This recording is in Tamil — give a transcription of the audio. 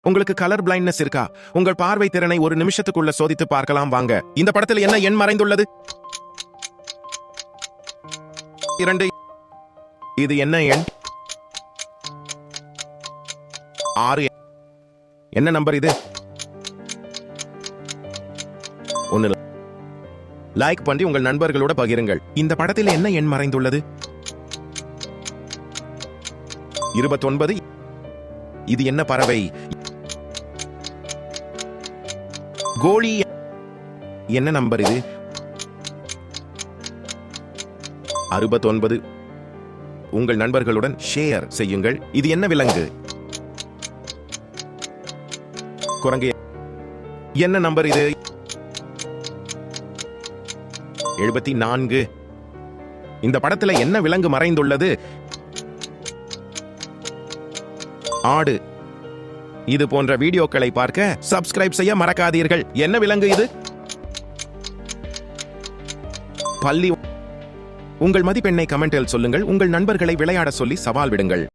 உங்களுக்கு கலர் பிளைண்ட்னஸ் இருக்கா? உங்கள் பார்வை திறனை ஒரு நிமிஷத்துக்குள்ள சோதித்து பார்க்கலாம் வாங்க. இந்த படத்தில் என்ன எண் மறைந்துள்ளது? 2. இது என்ன எண்? 6. என்ன நம்பர் இது? 1. லைக் பண்ணி உங்கள் நண்பர்களோட பகிருங்கள். இந்த படத்தில் என்ன எண் மறைந்துள்ளது? 29. இது என்ன பறவை? கோழி. என்ன நம்பர் இது? 69. உங்கள் நண்பர்களுடன் ஷேர் செய்யுங்கள். இது என்ன விலங்கு? குரங்கு. என்ன நம்பர் இது? 74. இந்த படத்துல என்ன விலங்கு மறைந்துள்ளது? ஆடு. இது போன்ற வீடியோக்களை பார்க்க சப்ஸ்கிரைப் செய்ய மறக்காதீர்கள். என்ன விலங்கு இது? பல்லி. உங்கள் மதிப்பெண்ணை கமெண்டில் சொல்லுங்கள். உங்கள் நண்பர்களை விளையாட சொல்லி சவால் விடுங்கள்.